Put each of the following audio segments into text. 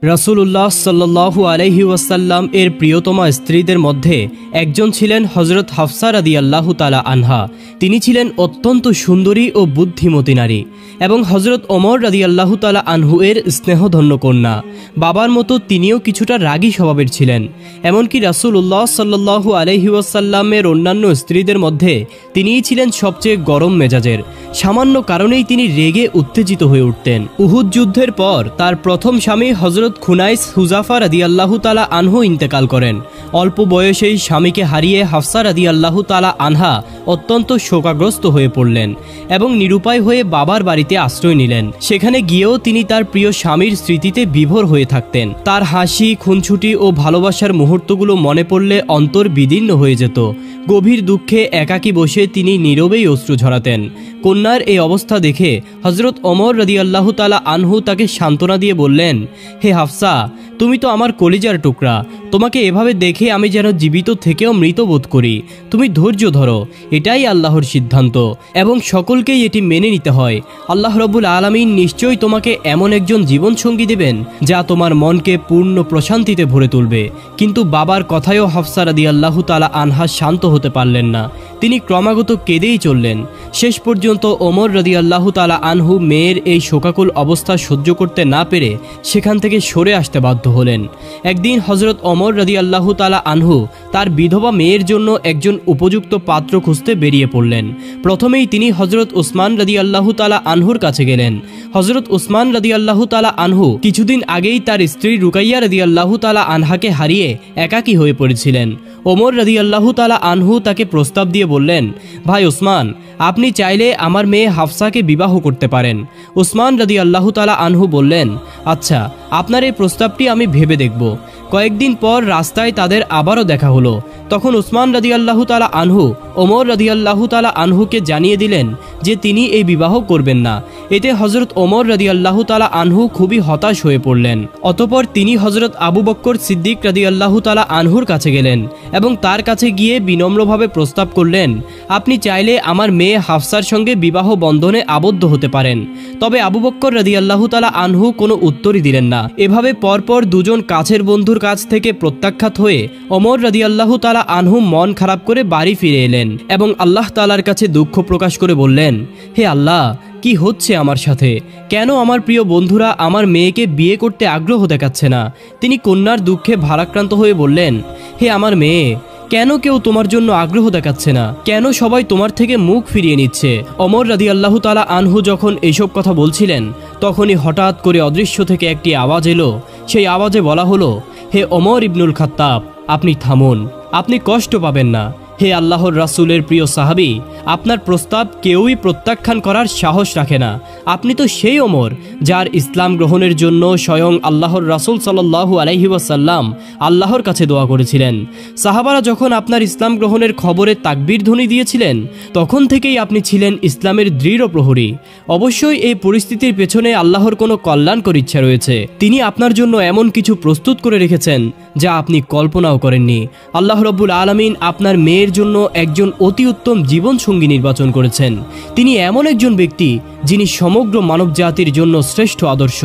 রাসূলুল্লাহ সাল্লাল্লাহু আলাইহি ওয়াসাল্লাম এর প্রিয়তমা স্ত্রীদের মধ্যে একজন ছিলেন হযরত হাফসা রাদিয়াল্লাহু তাআলা আনহা। তিনি ছিলেন অত্যন্ত সুন্দরী ও বুদ্ধিমতী নারী এবং হযরত ওমর রাদিয়াল্লাহু তাআলা আনহু এর স্নেহধন্য কন্যা। বাবার মতো তিনিও কিছুটা রাগী স্বভাবের ছিলেন। এমনকি রাসূলুল্লাহ সাল্লাল্লাহু আলাইহি ওয়াসাল্লামের অন্যান্য স্ত্রীদের মধ্যে তিনিই ছিলেন সবচেয়ে গরম মেজাজের। সামান্য কারণেই তিনি রেগে উত্তেজিত হয়ে উঠতেন। উহুদ যুদ্ধের পর তার প্রথম স্বামী হযরত খুনাইস হুজাফা রাদিয়াল্লাহু তাআলা আনহু ইন্তেকাল করেন। অল্প বয়সেই স্বামীকে হারিয়ে হাফসা রাদিয়াল্লাহু তাআলা আনহা অত্যন্ত শোকাগ্রস্ত হয়ে পড়লেন এবং নিরুপায় হয়ে বাবার বাড়িতে আশ্রয় নিলেন। সেখানে গিয়েও তিনি তার প্রিয় স্বামীর স্মৃতিতে বিভোর হয়ে থাকতেন। তার হাসি, খুনছুটি ও ভালোবাসার মুহূর্তগুলো মনে পড়লে অন্তর বিদীর্ণ হয়ে যেত। গভীর দুঃখে একাকী বসে তিনি নীরবেই অশ্রু ঝরাতেন। কন্যার এই অবস্থা দেখে হযরত ওমর রাদিয়াল্লাহু তাআলা আনহু তাকে সান্ত্বনা দিয়ে বললেন, হে হাফসা, তুমি তো আমার কলিজার টুকরা। তোমাকে এভাবে দেখে আমি যেন জীবিত থেকেও মৃত বোধ করি। তুমি ধৈর্য ধরো, এটাই আল্লাহর সিদ্ধান্ত এবং সকলকেই এটি মেনে নিতে হয়। আল্লাহ রাব্বুল আলামিন নিশ্চয়ই তোমাকে এমন একজন জীবনসঙ্গী দেবেন যা তোমার মনকে পূর্ণ প্রশান্তিতে ভরে তুলবে। কিন্তু বাবার কথায়ও হাফসা রাদিয়াল্লাহু তাআলা আনহা শান্ত হতে পারলেন না। তিনি ক্রমাগত কেঁদেই চললেন। শেষ পর্যন্ত ওমর রাদিয়াল্লাহু তাআলা আনহু মেয়ের এই শোকাকুল অবস্থা সহ্য করতে না পেরে সেখান থেকে সরে আসতে বাধ্য হলেন। একদিন হযরত ওমর রাদিয়াল্লাহু তাআলা আনহু তার বিধবা মেয়ের জন্য একজন উপযুক্ত পাত্র খুঁজতে বেরিয়ে পড়লেন। প্রথমেই তিনি হযরত উসমান রাদিয়াল্লাহু তাআলা আনহুর কাছে গেলেন। হযরত উসমান রাদিয়াল্লাহু তাআলা আনহু কিছুদিন আগেই তার স্ত্রী রুকাইয়া রাদিয়াল্লাহু তাআলা আনহাকে হারিয়ে একাকী হয়ে পড়েছিলেন। ওমর রাদিয়াল্লাহু তাআলা আনহু তাকে প্রস্তাব দিয়ে বললেন, ভাই উসমান, আপনি চাইলে আমার মেয়ে হাফসাকে বিবাহ করতে পারেন। উসমান রাদিয়াল্লাহু তাআলা আনহু বললেন, আচ্ছা, আপনার এই প্রস্তাবটি আমি ভেবে দেখব। কয়েকদিন পর রাস্তায় তাদের আবারও দেখা হলো। তখন উসমান রাদিয়াল্লাহু তাআলা আনহু ওমর রাদিয়াল্লাহু তাআলা আনহুকে জানিয়ে দিলেন যে তিনি এই বিবাহ করবেন না। এতে হযরত ওমর রাদিয়াল্লাহু তাআলা আনহু খুবই হতাশ হয়ে পড়লেন। অতঃপর তিনি হযরত আবু বকর সিদ্দিক রাদিয়াল্লাহু তাআলা আনহুর কাছে গেলেন এবং তার কাছে গিয়ে বিনম্রভাবে প্রস্তাব করলেন, আপনি চাইলে আমার মেয়ে হাফসার সঙ্গে বিবাহ বন্ধনে আবদ্ধ হতে পারেন। তবে আবু বকর রাদিয়াল্লাহু তাআলা আনহু কোনো উত্তরই দিলেন না। এভাবে পরপর দুজন কাছের বন্ধুর কাছ থেকে প্রত্যাখ্যাত হয়ে ওমর রাদিয়াল্লাহু তাআলা আনহু মন খারাপ করে বাড়ি ফিরে এলেন এবং আল্লাহ তাআলার কাছে দুঃখ প্রকাশ করে বললেন, হে আল্লাহ, কি হচ্ছে আমার সাথে? কেন আমার প্রিয় বন্ধুরা আমার মেয়েকে বিয়ে করতে আগ্রহ দেখাচ্ছে না? তিনি কন্যার দুঃখে ভারাক্রান্ত হয়ে বললেন, হে আমার মেয়ে, কেন কেউ তোমার জন্য আগ্রহ দেখাচ্ছে না? কেন সবাই তোমার থেকে মুখ ফিরিয়ে নিচ্ছে? ওমর রাদিয়াল্লাহু তাআলা আনহু যখন এইসব কথা বলছিলেন, তখনই হঠাৎ করে অদৃশ্য থেকে একটি আওয়াজ এলো। সেই আওয়াজে বলা হলো, হে ওমর ইবনুল খাত্তাব, আপনি থামুন, আপনি কষ্ট পাবেন না। হে আল্লাহর রাসূলের প্রিয় সাহাবী, আপনার প্রস্তাব কেউই প্রত্যাখ্যান করার সাহস রাখে না। আপনি তো সেই ওমর যার ইসলাম গ্রহণের জন্য স্বয়ং আল্লাহর রাসূল সাল্লাল্লাহু আলাইহি ওয়াসাল্লাম আল্লাহর কাছে দোয়া করেছিলেন। সাহাবারা যখন আপনার ইসলাম গ্রহণের খবরে তাকবীর ধ্বনি দিয়েছিলেন, তখন থেকেই আপনি ছিলেন ইসলামের দৃঢ় প্রহরী। অবশ্যই এই পরিস্থিতির পেছনে আল্লাহর কোনো কল্যাণকর ইচ্ছা রয়েছে। তিনি আপনার জন্য এমন কিছু প্রস্তুত করে রেখেছেন যা আপনি কল্পনাও করেননি। আল্লাহ রাব্বুল আলামিন আপনার মেয়ের জন্য একজন অতি উত্তম জীবনসঙ্গী নির্বাচন করেছেন। তিনি এমন একজন ব্যক্তি যিনি সমগ্র মানব জাতির জন্য শ্রেষ্ঠ আদর্শ,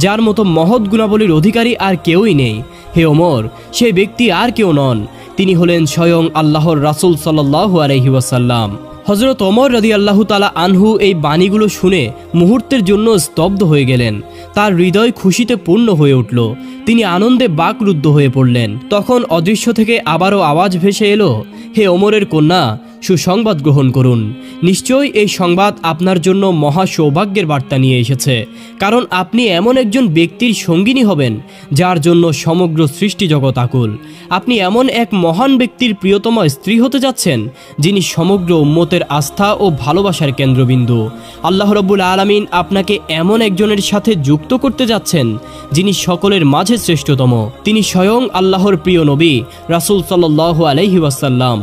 যার মতো মহৎ গুণাবলীর অধিকারী আর কেউই নেই। হে ওমর, সেই ব্যক্তি আর কেউ নন, তিনি হলেন স্বয়ং আল্লাহর রাসূল সাল্লাল্লাহু আলাইহি ওয়াসাল্লাম। হযরত ওমর রাদিয়াল্লাহু তাআলা আনহু এই বাণীগুলো শুনে মুহূর্তের জন্য স্তব্ধ হয়ে গেলেন। তার হৃদয় খুশিতে পূর্ণ হয়ে উঠল। তিনি আনন্দে বাকরুদ্ধ হয়ে পড়লেন। তখন অদৃশ্য থেকে আবারও আওয়াজ ভেসে এলো, হে ওমরের কন্যা, সুসংবাদ গ্রহণ করুন। নিশ্চয়ই এই সংবাদ আপনার জন্য মহা সৌভাগ্যের বার্তা নিয়ে এসেছে, কারণ আপনি এমন একজন ব্যক্তির সঙ্গিনী হবেন যার জন্য সমগ্র সৃষ্টি জগৎ আকুল। আপনি এমন এক মহান ব্যক্তির প্রিয়তমা স্ত্রী হতে যাচ্ছেন যিনি সমগ্র উম্মতের আস্থা ও ভালোবাসার কেন্দ্রবিন্দু। আল্লাহ রাব্বুল আলামিন আপনাকে এমন একজনের সাথে যুক্ত করতে যাচ্ছেন যিনি সকলের মাঝে শ্রেষ্ঠতম। তিনি স্বয়ং আল্লাহর প্রিয় নবী রাসূল সাল্লাল্লাহু আলাইহি ওয়াসাল্লাম।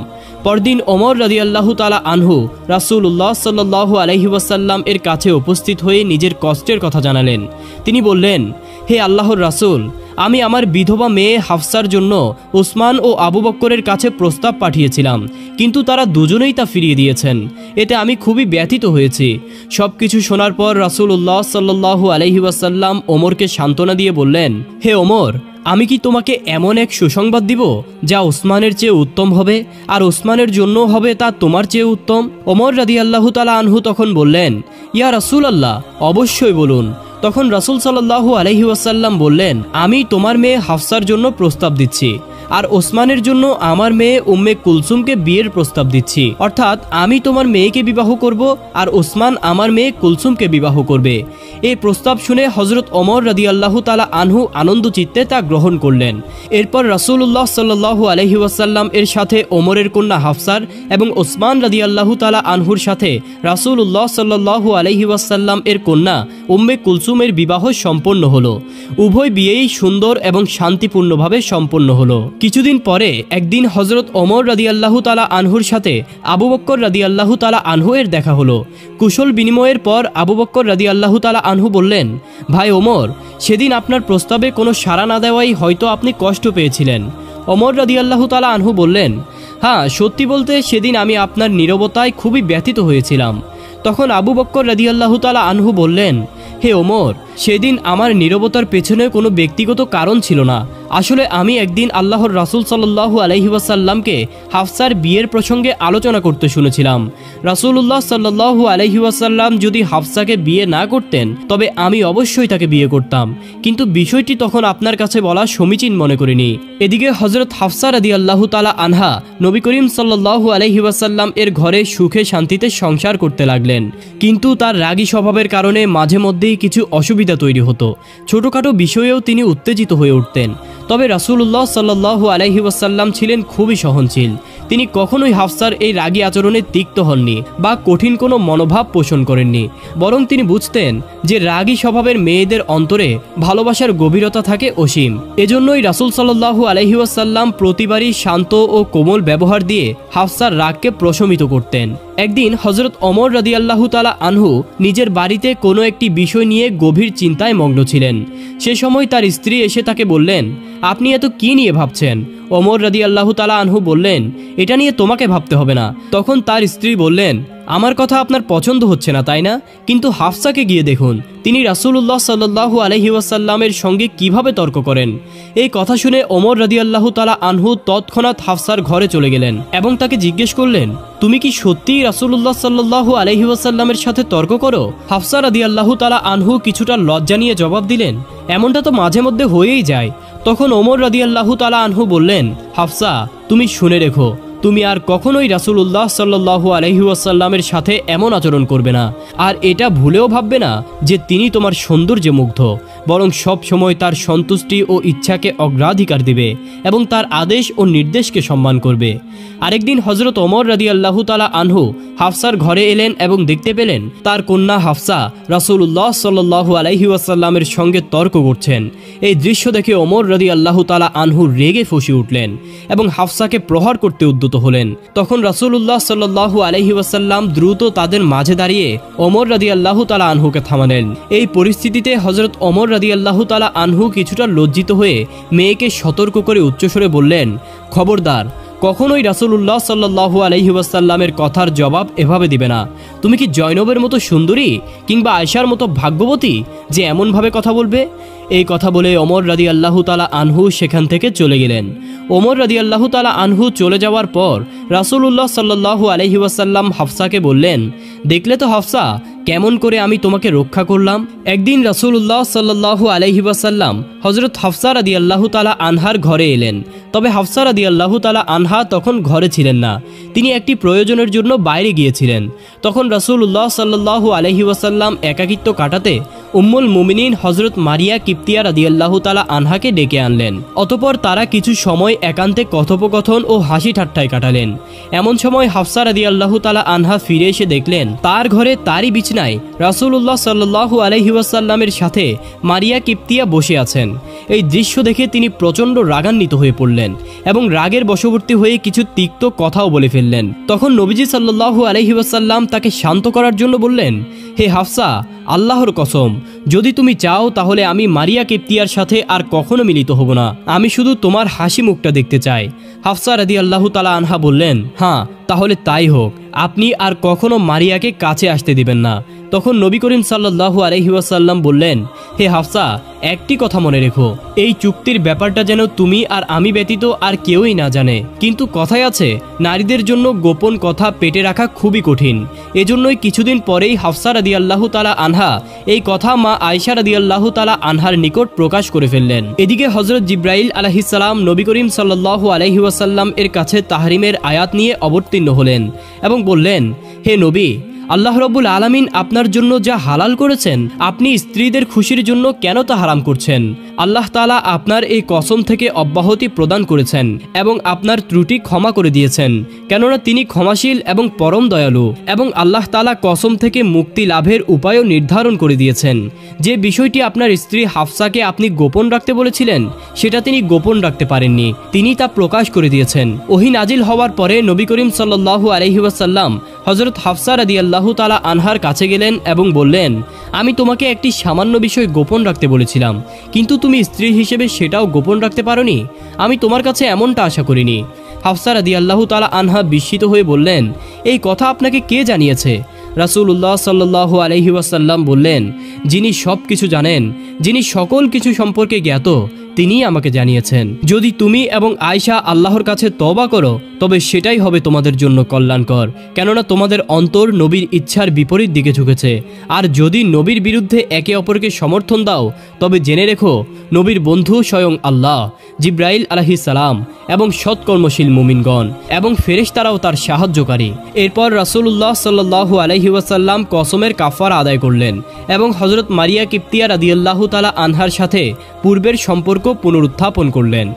পরদিন ওমর রাদিয়াল্লাহু তাআলা আনহু রাসূলুল্লাহ সাল্লাল্লাহু আলাইহি ওয়াসাল্লাম এর কাছে উপস্থিত হয়ে নিজের কষ্টের কথা জানালেন। তিনি বললেন, হে আল্লাহর রাসূল, আমি আমার বিধবা মেয়ে হাফসার জন্য ওসমান ও আবু বক্করের কাছে প্রস্তাব পাঠিয়েছিলাম, কিন্তু তারা দুজনেই তা ফিরিয়ে দিয়েছেন। এতে আমি খুবই ব্যথিত হয়েছি। সব কিছু শোনার পর রাসূলুল্লাহ সাল্লাল্লাহু আলাইহি ওয়াসাল্লাম ওমরকে সান্ত্বনা দিয়ে বললেন, হে ওমর, আমি কি তোমাকে এমন এক সুসংবাদ দিব যা ওসমানের চেয়ে উত্তম হবে, আর ওসমানের জন্য হবে তা তোমার চেয়ে উত্তম? ওমর রাদিয়াল্লাহু তাআলা আনহু তখন বললেন, ইয়া রাসূলুল্লাহ, অবশ্যই বলুন। তখন রাসূল সাল্লাল্লাহু আলাইহি ওয়াসাল্লাম বললেন, আমি তোমার মেয়ে হাফসার জন্য প্রস্তাব দিচ্ছি, আর ওসমানের জন্য আমার মেয়ে উম্মে কুলসুমকে বিয়ের প্রস্তাব দিচ্ছি। অর্থাৎ আমি তোমার মেয়েকে বিবাহ করব, আর ওসমান আমার মেয়ে কুলসুমকে বিবাহ করবে। এই প্রস্তাব শুনে হযরত ওমর রাদিয়াল্লাহু তাআলা আনহু আনন্দ চিত্তে তা গ্রহণ করলেন। এরপর রাসূলুল্লাহ সাল্লাল্লাহু আলাইহি ওয়াসাল্লাম এর সাথে ওমরের কন্যা হাফসার এবং ওসমান রাদিয়াল্লাহু তাআলা আনহুর সাথে রাসূলুল্লাহ সাল্লাল্লাহু আলাইহি ওয়াসাল্লাম এর কন্যা উম্মে কুলসুমের বিবাহ সম্পন্ন হলো। উভয় বিয়েই সুন্দর এবং শান্তিপূর্ণভাবে সম্পন্ন হলো। কিছুদিন পরে একদিন হযরত ওমর রাদিয়াল্লাহু তাআলা আনহুর সাথে আবু বক্কর রাদিয়াল্লাহু তাআলা আনহু এর দেখা হলো। কুশল বিনিময়ের পর আবু বক্কর রাদিয়াল্লাহু তাআলা আনহু বললেন, ভাই ওমর, সেদিন আপনার প্রস্তাবে কোনো সাড়া না দেওয়াই হয়তো আপনি কষ্ট পেয়েছিলেন। ওমর রাদিয়াল্লাহু তাআলা আনহু বললেন, হ্যাঁ, সত্যি বলতে সেদিন আমি আপনার নীরবতায় খুবই ব্যথিত হয়েছিলাম। তখন আবু বক্কর রাদিয়াল্লাহু তাআলা আনহু বললেন, হে ওমর, সেদিন আমার নীরবতার পেছনে কোনো ব্যক্তিগত কারণ ছিল না। আসলে আমি একদিন আল্লাহর রাসূল সাল্লাল্লাহু আলাইহি ওয়াসাল্লামকে হাফসার বিয়ের প্রসঙ্গে আলোচনা করতে শুনেছিলাম। রাসূলুল্লাহ সাল্লাল্লাহু আলাইহি ওয়াসাল্লাম যদি হাফসাকে বিয়ে না করতেন তবে আমি অবশ্যই তাকে বিয়ে করতাম, কিন্তু বিষয়টি তখন আপনার কাছে বলা সমীচীন মনে করিনি। এদিকে হযরত হাফসা রাদিয়াল্লাহু তাআলা আনহা নবী করিম সাল্লাল্লাহু আলাইহি ওয়াসাল্লাম এর ঘরে সুখে শান্তিতে সংসার করতে লাগলেন, কিন্তু তার রাগী স্বভাবের কারণে মাঝে মধ্যেই কিছু অসুবিধা তৈরি হতো। ছোটখাটো বিষয়েও তিনি উত্তেজিত হয়ে উঠতেন। তবে রাসূলুল্লাহ সাল্লাল্লাহু আলাইহি ওয়াসাল্লাম ছিলেন খুবই সহনশীল। তিনি কখনোই হাফসার এই রাগী আচরণে তিক্ত হননি বা কঠিন কোনো মনোভাব পোষণ করেননি, বরং তিনি বুঝতেন যে রাগী স্বভাবের মেয়েদের অন্তরে ভালোবাসার গভীরতা থাকে অসীম। এজন্যই রাসূল সাল্লাল্লাহু আলাইহি ওয়াসাল্লাম প্রতিবারই শান্ত ও কোমল ব্যবহার দিয়ে হাফসার রাগকে প্রশমিত করতেন। একদিন হযরত ওমর রাদিয়াল্লাহু তাআলা আনহু নিজের বাড়িতে কোনো একটি বিষয় নিয়ে গভীর চিন্তায় মগ্ন ছিলেন। সে সময় তার স্ত্রী এসে তাকে বললেন, আপনি এত কি নিয়ে ভাবছেন? ওমর রাদিয়াল্লাহু তাআলা আনহু বললেন, এটা নিয়ে তোমাকে ভাবতে হবে না। তখন তার স্ত্রী বললেন, আমার কথা আপনার পছন্দ হচ্ছে না তাই না? কিন্তু হাফসাকে গিয়ে দেখুন, তিনি রাসূলুল্লাহ সাল্লাল্লাহু আলাইহি ওয়াসাল্লামের সঙ্গে কিভাবে তর্ক করেন। এই কথা শুনে ওমর রাদিয়াল্লাহু তাআলা আনহু তৎক্ষণাৎ হাফসার ঘরে চলে গেলেন এবং তাকে জিজ্ঞেস করলেন, তুমি কি সত্যিই রাসূলুল্লাহ সাল্লাল্লাহু আলাইহি ওয়াসাল্লামের সাথে তর্ক করো? হাফসা রাদিয়াল্লাহু তাআলা আনহু কিছুটা লজ্জা নিয়ে জবাব দিলেন, এমনটা তো মাঝে মধ্যে হয়েই যায়। তখন ওমর রাদিয়াল্লাহু তাআলা আনহু বললেন, হাফসা, তুমি শুনে রেখো, তুমি আর কখনোই রাসূলুল্লাহ সাল্লাল্লাহু আলাইহি ওয়াসাল্লামের সাথে এমন আচরণ করবে না, আর এটা ভুলেও ভাববে না যে তিনি তোমার সৌন্দর্যে মুগ্ধ, বরং সব সময় তার সন্তুষ্টি ও ইচ্ছাকে অগ্রাধিকার দিবে এবং তার আদেশ ও নির্দেশকে সম্মান করবে। আরেকদিন হযরত ওমর রাদিয়াল্লাহু তাআলা আনহু হাফসার ঘরে এলেন এবং দেখতে পেলেন তার কন্যা হাফসা রাসূলুল্লাহ সাল্লাল্লাহু আলাইহি ওয়াসাল্লামের সঙ্গে তর্ক করছেন। এই দৃশ্য দেখে ওমর রাদিয়াল্লাহু তাআলা আনহু রেগে ফুঁসে উঠলেন এবং হাফসাকে প্রহার করতে উদ্যত হলেন। তখন রাসূলুল্লাহ সাল্লাল্লাহু আলাইহি ওয়াসাল্লাম দ্রুত তাদের মাঝে দাঁড়িয়ে ওমর রাদিয়াল্লাহু তাআলা আনহুকে থামালেন। এই পরিস্থিতিতে হযরত ওমর রাদিয়াল্লাহু তাআলা আনহু কিছুটা লজ্জিত হয়ে মেয়েকে সতর্ক করে উচ্চস্বরে বললেন, খবরদার, কখনোই রাসূলুল্লাহ সাল্লাল্লাহু আলাইহি ওয়াসাল্লামের কথার জবাব এভাবে দিবে না। তুমি কি জয়নবের মতো সুন্দরী কিংবা আয়েশার মতো ভাগ্যবতী যে এমনভাবে কথা বলবে? এই কথা বলে ওমর রাদিয়াল্লাহু তাআলা আনহু সেখান থেকে চলে গেলেন। ওমর রাদিয়াল্লাহু তাআলা আনহু চলে যাওয়ার পর রাসূলুল্লাহ সাল্লাল্লাহু আলাইহি ওয়াসাল্লাম হাফসাকে বললেন, দেখলে তো হাফসা, কেমন করে আমি তোমাকে রক্ষা করলাম। একদিন রাসূলুল্লাহ সাল্লাল্লাহু আলাইহি ওয়াসাল্লাম হযরত হাফসা রাদিয়াল্লাহু তাআলা আনহার ঘরে এলেন। তবে হাফসা রাদিয়াল্লাহু তাআলা আনহা তখন ঘরে ছিলেন না, তিনি একটি প্রয়োজনের জন্য বাইরে গিয়েছিলেন। তখন রাসূলুল্লাহ সাল্লাল্লাহু আলাইহি ওয়াসাল্লাম একাকিত্ব কাটাতে উম্মুল মুমিনিন হযরত মারিয়া কিপ্তিয়া রাদিয়াল্লাহু তাআলা আনহাকে ডেকে আনলেন। অতঃপর তারা কিছু সময় একান্তে কথোপকথন ও হাসি ঠাট্টায় কাটালেন। এমন সময় হাফসা রাদিয়াল্লাহু তাআলা আনহা ফিরে এসে দেখলেন তার ঘরে তারই বিছানায় রাসূলুল্লাহ সাল্লাল্লাহু আলাইহি ওয়াসাল্লামের সাথে মারিয়া কিপ্তিয়া বসে আছেন। এই দৃশ্য দেখে তিনি প্রচণ্ড রাগান্বিত হয়ে পড়লেন এবং রাগের বশবর্তী হয়ে কিছু তিক্ত কথাও বলে ফেললেন। তখন নবীজি সাল্লাল্লাহু আলাইহি ওয়াসাল্লাম তাকে শান্ত করার জন্য বললেন, হে হাফসা, আল্লাহর কসম, যদি তুমি চাও তাহলে আমি মারিয়া কিপ্তিয়ার সাথে আর কখনো মিলিত হব না। আমি শুধু তোমার হাসি মুখটা দেখতে চাই। হাফসা রাদিয়াল্লাহু তাআলা আনহা বললেন, হ্যাঁ, তাহলে তাই হোক, আপনি আর কখনো মারিয়াকে কাছে আসতে দিবেন না। তখন নবী করিম সাল্লাল্লাহু আলাইহি ওয়াসাল্লাম বললেন, হে হাফসা, একটি কথা মনে রেখো, এই চুক্তির ব্যাপারটা যেন তুমি আর আমি ব্যতীত আর কেউই না জানে। কিন্তু কথায় আছে, নারীদের জন্য গোপন কথা পেটে রাখা খুবই কঠিন। এজন্যই কিছুদিন পরেই হাফসা রাদিয়াল্লাহু তাআলা আনহা এই কথা মা আয়েশা রাদিয়াল্লাহু তাআলা আনহার নিকট প্রকাশ করে ফেললেন। এদিকে হযরত জিবরাইল আলাইহিস সালাম নবী করিম সাল্লাল্লাহু আলাইহি ওয়াসাল্লাম এর কাছে তাহরিমের আয়াত নিয়ে অবতীর্ণ হলেন এবং বললেন, হে নবী, আল্লাহ রাব্বুল আলামিন আপনার জন্য যা হালাল করেছেন, আপনি স্ত্রীদের খুশির জন্য কেন তা হারাম করছেন? আল্লাহ তাআলা আপনার এই কসম থেকে অব্যাহতি প্রদান করেছেন এবং আপনার ত্রুটি ক্ষমা করে দিয়েছেন, কেননা তিনি ক্ষমাশীল এবং পরম দয়ালু। এবং আল্লাহ তাআলা কসম থেকে মুক্তি লাভের উপায়ও নির্ধারণ করে দিয়েছেন। যে বিষয়টি আপনার স্ত্রী হাফসাকে আপনি গোপন রাখতে বলেছিলেন, সেটা তিনি গোপন রাখতে পারেননি, তিনি তা প্রকাশ করে দিয়েছেন। ওহী নাজিল হওয়ার পরে নবী করিম সাল্লাল্লাহু আলাইহি ওয়াসাল্লাম হযরত হাফসা রাদিয়াল্লাহু তাআলা আনহার কাছে গেলেন এবং বললেন, আমি তোমাকে একটি সামান্য বিষয় গোপন রাখতে বলেছিলাম, কিন্তু তুমি স্ত্রী হিসেবে সেটাও গোপন রাখতে পারোনি। আমি তোমার কাছে এমনটা আশা করিনি। হাফসা রাদিয়াল্লাহু তাআলা আনহা বিস্মিত হয়ে বললেন, এই কথা আপনাকে কে জানিয়েছে? রাসূলুল্লাহ সাল্লাল্লাহু আলাইহি ওয়াসাল্লাম বললেন, যিনি সব কিছু জানেন, যিনি সকল কিছু সম্পর্কে জ্ঞাত, তিনিই আমাকে জানিয়েছেন। যদি তুমি এবং আয়েশা আল্লাহর কাছে তওবা করো, তবে সেটাই হবে তোমাদের জন্য কল্যাণকর, কেননা তোমাদের অন্তর নবীর ইচ্ছার বিপরীত দিকে ঝুঁকেছে। আর যদি নবীর বিরুদ্ধে একে অপরকে সমর্থন দাও, তবে জেনে রেখো, নবীর বন্ধু স্বয়ং আল্লাহ, জিবরাইল আলাইহিস সালাম এবং সৎকর্মশীল মুমিনগণ এবং ফেরেশতারাও তার সাহায্যকারী। এরপর রাসূলুল্লাহ সাল্লাল্লাহু আলাইহি ওয়াসাল্লাম কসমের কাফারা আদায় করলেন এবং হযরত মারিয়া কিপ্তিয়া রাদিয়াল্লাহু তাআলা আনহার সাথে পূর্বের সম্পর্ক পুনরুত্থাপন করলেন।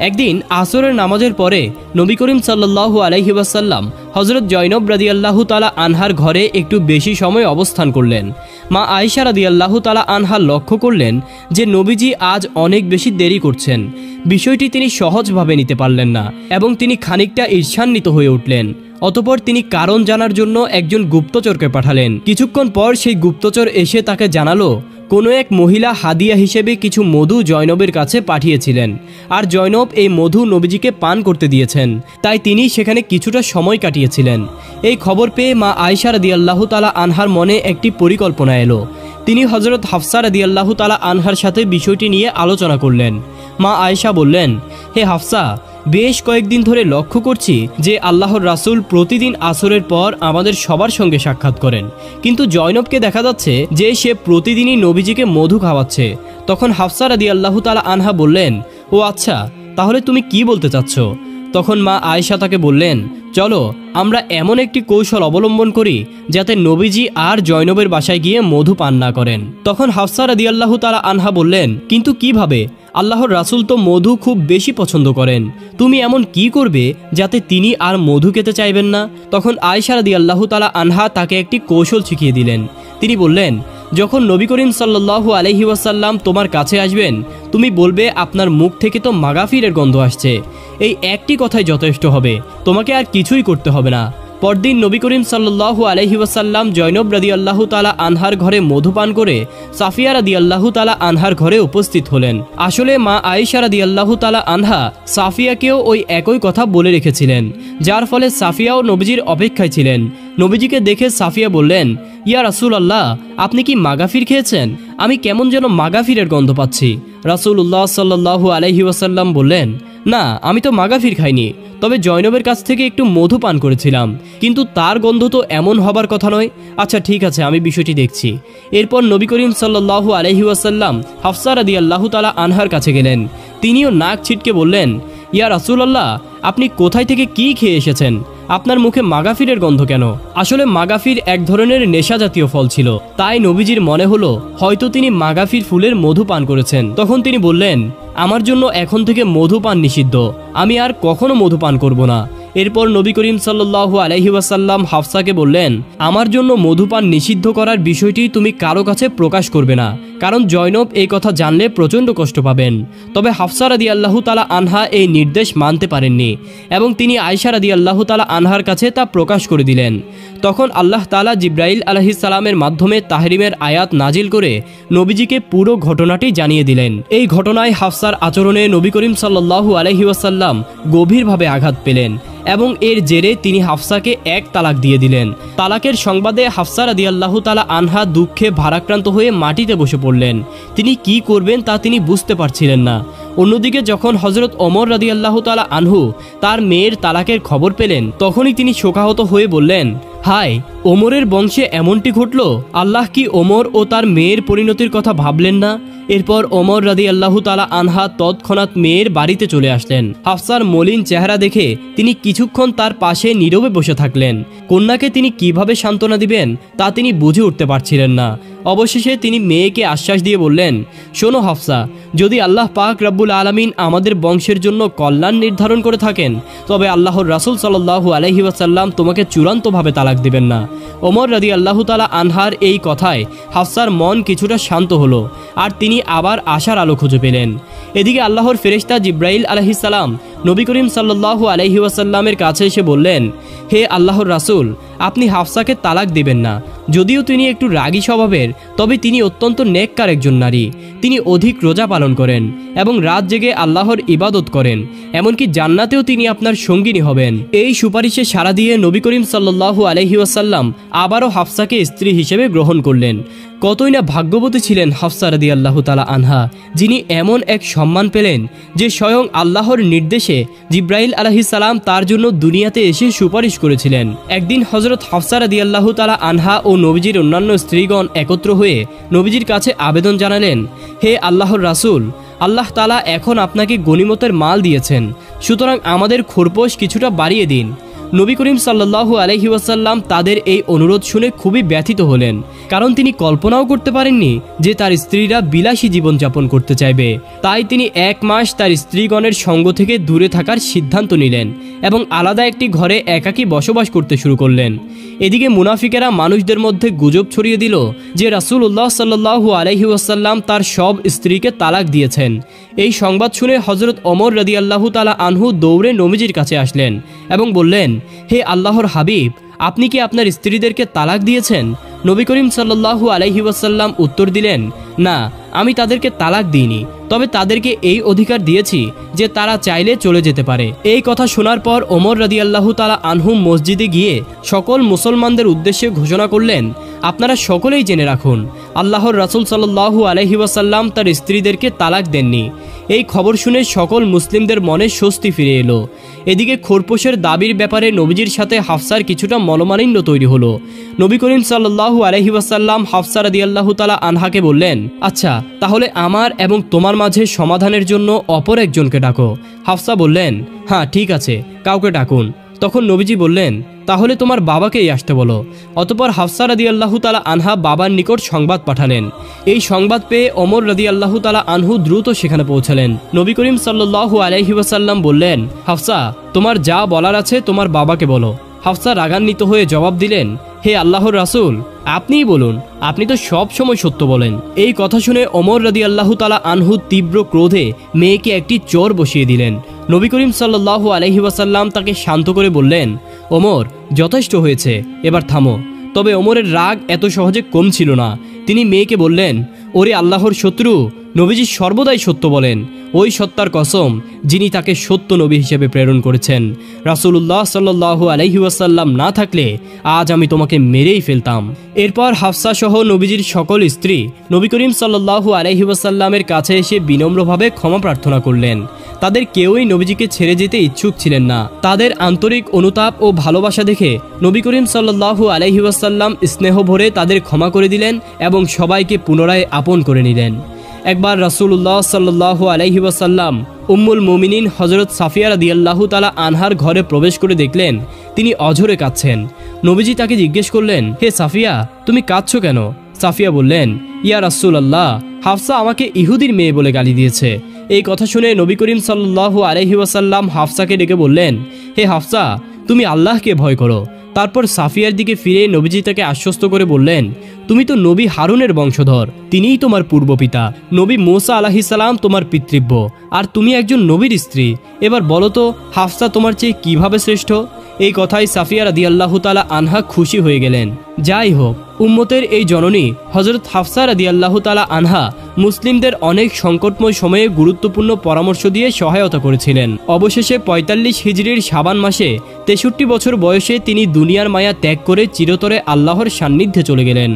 একদিন আসরের নামাজের পরে নবী করিম সাল্লাল্লাহু আলাইহি ওয়াসাল্লাম হযরত জয়নব রাদিয়াল্লাহু তাআলা আনহার ঘরে একটু বেশি সময় অবস্থান করলেন। মা আয়েশা রাদিয়াল্লাহু তাআলা আনহা লক্ষ্য করলেন যে নবীজি আজ অনেক বেশি দেরি করছেন। বিষয়টি তিনি সহজভাবে নিতে পারলেন না এবং তিনি খানিকটা ঈর্ষান্বিত হয়ে উঠলেন। অতঃপর তিনি কারণ জানার জন্য একজন গুপ্তচরকে পাঠালেন। কিছুক্ষণ পর সেই গুপ্তচর এসে তাকে জানালো, কোনো এক মহিলা হাদিয়া হিসেবে কিছু মধু জয়নবের কাছে পাঠিয়েছিলেন, আর জয়নব এই মধু নবীজিকে পান করতে দিয়েছেন, তাই তিনি সেখানে কিছুটা সময় কাটিয়েছিলেন। এই খবর পেয়ে মা আয়েশা রাদিয়াল্লাহু তাআলা আনহার মনে একটি পরিকল্পনা এলো। তিনি হযরত হাফসা রাদিয়াল্লাহু তাআলা আনহার সাথে বিষয়টি নিয়ে আলোচনা করলেন। মা আয়েশা বললেন, হে হাফসা, বেশ কয়েকদিন ধরে লক্ষ্য করছি যে আল্লাহর রাসূল প্রতিদিন আসরের পর আমাদের সবার সঙ্গে সাক্ষাৎ করেন, কিন্তু জয়নবকে দেখা যাচ্ছে যে সে প্রতিদিনই নবীজিকে মধু খাওয়াচ্ছে। তখন হাফসা রাদিয়াল্লাহু তাআলা আনহা বললেন, ও আচ্ছা, তাহলে তুমি কি বলতে চাচ্ছ? তখন মা আয়েশা তাকে বললেন, চলো আমরা এমন একটি কৌশল অবলম্বন করি যাতে নবীজি আর জয়নবের বাসায় গিয়ে মধু পান না করেন। তখন হাফসা রাদিয়াল্লাহু তাআলা আনহা বললেন, কিন্তু কিভাবে? আল্লাহর রাসূল তো মধু খুব বেশি পছন্দ করেন, তুমি এমন কি করবে যাতে তিনি আর মধু খেতে চাইবেন না? তখন আয়েশা রাদিয়াল্লাহু তাআলা আনহা তাকে একটি কৌশল শিখিয়ে দিলেন। তিনি বললেন, যখন নবী করিম সাল্লাল্লাহু আলাইহি ওয়াসাল্লাম তোমার কাছে আসবেন, তুমি বলবে আপনার মুখ থেকে তো মাগাফিরের গন্ধ আসছে। এই একটি কথাই যথেষ্ট হবে, তোমাকে আর কিছুই করতে হবে না। পরদিন নবী করিম সাল্লাল্লাহু আলাইহি ওয়াসাল্লাম জয়নব রাদিয়াল্লাহু তাআলা আনহার ঘরে মধুপান করে সাফিয়া রাদিয়াল্লাহু তাআলা আনহার ঘরে উপস্থিত হলেন। আসলে মা আয়েশা রাদিয়াল্লাহু তাআলা আনহা সাফিয়াকেও ওই একই কথা বলে রেখেছিলেন, যার ফলে সাফিয়াও নবীজির অপেক্ষায় ছিলেন। নবীজিকে দেখে সাফিয়া বললেন, ইয়া রাসূলুল্লাহ, আপনি কি মাগাফির খেয়েছেন? আমি কেমন যেন মাগাফিরের গন্ধ পাচ্ছি। রাসূলুল্লাহ সাল্লাল্লাহু আলাইহি ওয়াসাল্লাম বললেন, না, আমি তো মাগাফির খাইনি, তবে জয়নবের কাছ থেকে একটু মধু পান করেছিলাম, কিন্তু তার গন্ধ তো এমন হবার কথা নয়। আচ্ছা ঠিক আছে, আমি বিষয়টি দেখছি। এরপর নবী করিম সাল্লাল্লাহু আলাইহি ওয়াসাল্লাম হাফসা রাদিয়াল্লাহু তাআলা আনহার কাছে গেলেন। তিনিও নাক ছিটকে বললেন, ইয়া রাসূলুল্লাহ, আপনি কোথায় থেকে কি খেয়ে এসেছেন? আপনার মুখে মাগাফিরের গন্ধ কেন? আসলে মাগাফির এক ধরনের নেশা জাতীয় ফল ছিল, তাই নবীজির মনে হলো হয়তো তিনি মাগাফির ফুলের মধু পান করেছেন। তখন তিনি বললেন, আমার জন্য এখন থেকে মধু পান নিষিদ্ধ, আমি আর কখনো মধু পান করব না। এরপর নবী করিম সাল্লাল্লাহু আলাইহি ওয়াসাল্লাম হাফসাকে বললেন, আমার জন্য মধুপান নিষিদ্ধ করার বিষয়টি তুমি কারো কাছে প্রকাশ করবে না, কারণ জয়নব এই কথা জানলে প্রচণ্ড কষ্ট পাবেন। তবে হাফসা রাদিয়াল্লাহু তাআলা আনহা এই নির্দেশ মানতে পারেননি এবং তিনি আয়েশা রাদিয়াল্লাহু তাআলা আনহার কাছে তা প্রকাশ করে দিলেন। তখন আল্লাহ তাআলা জিব্রাইল আলাইহিস সালামের মাধ্যমে তাহরিমের আয়াত নাজিল করে নবীজিকে পুরো ঘটনাটি জানিয়ে দিলেন। এই ঘটনায় হাফসার আচরণে নবী করিম সাল্লাল্লাহু আলাইহি ওয়াসাল্লাম গভীরভাবে আঘাত পেলেন এবং এর জেরে তিনি হাফসাকে এক তালাক দিয়ে দিলেন। তালাকের সংবাদে হাফসা রাদিয়াল্লাহু তাআলা আনহা দুঃখে ভারাক্রান্ত হয়ে মাটিতে বসে পড়লেন। তিনি কি করবেন তা তিনি বুঝতে পারছিলেন না। অন্যদিকে যখন হযরত ওমর রাদিয়াল্লাহু তাআলা আনহু তার মেয়ের তালাকের খবর পেলেন, তখনই তিনি শোকাহত হয়ে বললেন, হায়, ওমরের বংশে এমনটি ঘটল। আল্লাহ কি ওমর ও তার মেয়ের পরিণতির কথা ভাবলেন না? এরপর ওমর রাদিয়াল্লাহু তাআলা আনহা তৎক্ষণাৎ মেয়ের বাড়িতে চলে আসলেন। হাফসার মলিন চেহারা দেখে তিনি কিছুক্ষণ তার পাশে নীরবে বসে থাকলেন। কন্যাকে তিনি কিভাবে সান্ত্বনা দিবেন তা তিনি বুঝে উঠতে পারছিলেন না। অবশেষে তিনি মেয়েকে আশ্বাস দিয়ে বললেন, শোনো হাফসা, যদি আল্লাহ পাক রব্বুল আলামিন আমাদের বংশের জন্য কল্যাণ নির্ধারণ করে থাকেন, তবে আল্লাহর রাসূল সাল্লাল্লাহু আলাইহি ওয়াসাল্লাম তোমাকে চূড়ান্তভাবে তালাক দিবেন না। ওমর রাদিয়াল্লাহু তাআলা আনহার এই কথায় হাফসার মন কিছুটা শান্ত হলো আর তিনি আবার আশার আলো খুঁজে পেলেন। এদিকে আল্লাহর ফেরেশতা জিব্রাইল আলাইহিস সালাম নবী করিম সাল্লাল্লাহু আলাইহি ওয়াসাল্লামের কাছে এসে বললেন, হে আল্লাহর রাসূল, আপনি হাফসাকে তালাক দিবেন না। যদিও তিনি একটু রাগী স্বভাবের, তবে তিনি অত্যন্ত নেককার একজন নারী। তিনি অধিক রোজা পালন করেন এবং রাত জেগে আল্লাহর ইবাদত করেন। এমনকি জান্নাতেও তিনি আপনার সঙ্গিনী হবেন। এই সুপারিশে সাড়া দিয়ে নবী করিম সাল্লাল্লাহু আলাইহি ওয়াসাল্লাম আবারও হাফসাকে স্ত্রী হিসেবে গ্রহণ করলেন। কতই না ভাগ্যবতী ছিলেন হাফসা রাদিয়াল্লাহু তাআলা আনহা, যিনি এমন এক সম্মান পেলেন যে স্বয়ং আল্লাহর নির্দেশে জিব্রাইল আলাইহিস সালাম তার জন্য দুনিয়াতে এসে সুপারিশ করেছিলেন। একদিন হযরত হাফসা রাদিয়াল্লাহু তাআলা আনহা ও নবীজির অন্যান্য স্ত্রীগণ একত্র হয়ে নবীজির কাছে আবেদন জানালেন, হে আল্লাহর রাসূল, আল্লাহ তাআলা এখন আপনাকে গনিমতের মাল দিয়েছেন, সুতরাং আমাদের খোরপোশ কিছুটা বাড়িয়ে দিন। নবী করিম সাল্লাল্লাহু আলাইহি ওয়াসাল্লাম তাদের এই অনুরোধ শুনে খুবই ব্যথিত হলেন, কারণ তিনি কল্পনাও করতে পারেননি যে তার স্ত্রীরা বিলাসী জীবনযাপন করতে চাইবে। তাই তিনি 1 মাস তার স্ত্রীগণের সঙ্গ থেকে দূরে থাকার সিদ্ধান্ত নিলেন এবং আলাদা একটি ঘরে একাকী বসবাস করতে শুরু করলেন। এদিকে মুনাফিকেরা মানুষদের মধ্যে গুজব ছড়িয়ে দিল যে রাসূলুল্লাহ সাল্লাল্লাহু আলাইহি ওয়াসাল্লাম তার সব স্ত্রীকে তালাক দিয়েছেন। এই সংবাদ শুনে হযরত ওমর রাদিয়াল্লাহু তাআলা আনহু দৌড়ে নবীজির কাছে আসলেন এবং বললেন, হে আল্লাহর হাবিব, আপনি কি আপনার স্ত্রীদেরকে তালাক দিয়েছেন? নবী করিম সাল্লাল্লাহু আলাইহি ওয়াসাল্লাম উত্তর দিলেন, না, আমি তাদেরকে তালাক দিইনি, তবে তাদেরকে এই অধিকার দিয়েছি যে তারা চাইলে চলে যেতে পারে। এই কথা শোনার পর ওমর রাদিয়াল্লাহু তাআলা আনহু মসজিদে গিয়ে সকল মুসলমানদের উদ্দেশ্যে ঘোষণা করলেন, আপনারা সকলেই জেনে রাখুন, আল্লাহর রাসূল সাল্লাল্লাহু আলাইহি ওয়াসাল্লাম তার স্ত্রীদেরকে তালাক দেননি। এই খবর শুনে সকল মুসলিমদের মনে স্বস্তি ফিরে এলো। এদিকে খোরপোশের দাবির ব্যাপারে নবীজির সাথে হাফসার কিছুটা মনোমালিন্য তৈরি হলো। নবী করিম সাল্লাল্লাহু আলাইহি ওয়াসাল্লাম হাফসা রাদিয়াল্লাহু তাআলা আনহাকে বললেন, আচ্ছা, তাহলে আমার এবং তোমার মাঝে সমাধানের জন্য অপর একজনকে ডাকো। হাফসা বললেন, হ্যাঁ ঠিক আছে, কাউকে ডাকুন। তখন নবীজি বললেন, তাহলে তোমার বাবাকেই আসতে বলো। অতঃপর হাফসা রাদিয়াল্লাহু তাআলা আনহা বাবার নিকট সংবাদ পাঠালেন। এই সংবাদ পেয়ে ওমর রাদিয়াল্লাহু তাআলা আনহু দ্রুত সেখানে পৌঁছালেন। নবী করিম সাল্লাল্লাহু আলাইহি ওয়াসাল্লাম বললেন, হাফসা, তোমার যা বলার আছে তোমার বাবাকে বলো। হাফসা রাগান্বিত হয়ে জবাব দিলেন, হে আল্লাহর রাসূল, আপনিই বলুন, আপনি তো সব সময় সত্য বলেন। এই কথা শুনে ওমর রাদিয়াল্লাহু তাআলা আনহু তীব্র ক্রোধে মেয়েকে একটি চোর বসিয়ে দিলেন। নবী করিম সাল্লাল্লাহু আলাইহি ওয়াসাল্লাম তাকে শান্ত করে বললেন, ওমর, যথেষ্ট হয়েছে, এবার থামো। তবে ওমরের রাগ এত সহজে কম ছিল না। তিনি মেয়েকে বললেন, ওরে আল্লাহর শত্রু, নবীজি সর্বদাই সত্য বলেন। ওই সত্তার কসম যিনি তাকে সত্য নবী হিসেবে প্রেরণ করেছেন। রাসূলুল্লাহ সাল্লাল্লাহু আলাইহি ওয়াসাল্লাম না থাকলে আজ আমি তোমাকে মেরেই ফেলতাম। এরপর হাফসা সহ নবীজির সকল স্ত্রী নবী করিম সাল্লাল্লাহু আলাইহি ওয়াসাল্লামের কাছে এসে বিনম্রভাবে ক্ষমা প্রার্থনা করলেন। তাদের কেউই নবীজিকে ছেড়ে যেতে ইচ্ছুক ছিলেন না। তাদের আন্তরিক অনুতাপ ও ভালোবাসা দেখে নবী করিম সাল্লাল্লাহু আলাইহি ওয়াসাল্লাম স্নেহ ভরে তাদের ক্ষমা করে দিলেন এবং সবাইকে পুনরায় আপন করে নিলেন। একবার রাসূলুল্লাহ সাল্লাল্লাহু আলাইহি ওয়াসাল্লাম উম্মুল মুমিনিন হযরত সাফিয়া রাদিয়াল্লাহু তাআলা আনহার ঘরে প্রবেশ করে দেখলেন তিনি অঝরে কাঁদছেন। নবীজি তাকে জিজ্ঞেস করলেন, হে সাফিয়া, তুমি কাঁদছো কেন? সাফিয়া বললেন, ইয়া রাসূলুল্লাহ, হাফসা আমাকে ইহুদির মেয়ে বলে গালি দিয়েছে। এই কথা শুনে নবী করিম সাল্লাল্লাহু আলাইহি ওয়াসাল্লাম হাফসাকে ডেকে বললেন, হে হাফসা, তুমি আল্লাহকে ভয় করো। তারপর সাফিয়ার দিকে ফিরে নবীজি তাকে আশ্বস্ত করে বললেন, তুমি তো নবী হারুনের বংশধর, তিনিই তোমার পূর্বপিতা। নবী মুসা আলাইহিসসালাম তোমার পিতৃব্য, আর তুমি একজন নবীর স্ত্রী। এবার বলো তো, হাফসা তোমার চেয়ে কিভাবে শ্রেষ্ঠ? এই কথায় সাফিয়া রাদিয়াল্লাহু তাআলা আনহা খুশি হয়ে গেলেন। যাই হোক, উম্মতের এই জননী হযরত হাফসা রাদিয়াল্লাহু তাআলা আনহা মুসলিমদের অনেক সংকটময় সময়ে গুরুত্বপূর্ণ পরামর্শ দিয়ে সহায়তা করেছিলেন। অবশেষে ৪৫ হিজরির শাবান মাসে ৬৩ বছর বয়সে তিনি দুনিয়ার মায়া ত্যাগ করে চিরতরে আল্লাহর সান্নিধ্যে চলে গেলেন।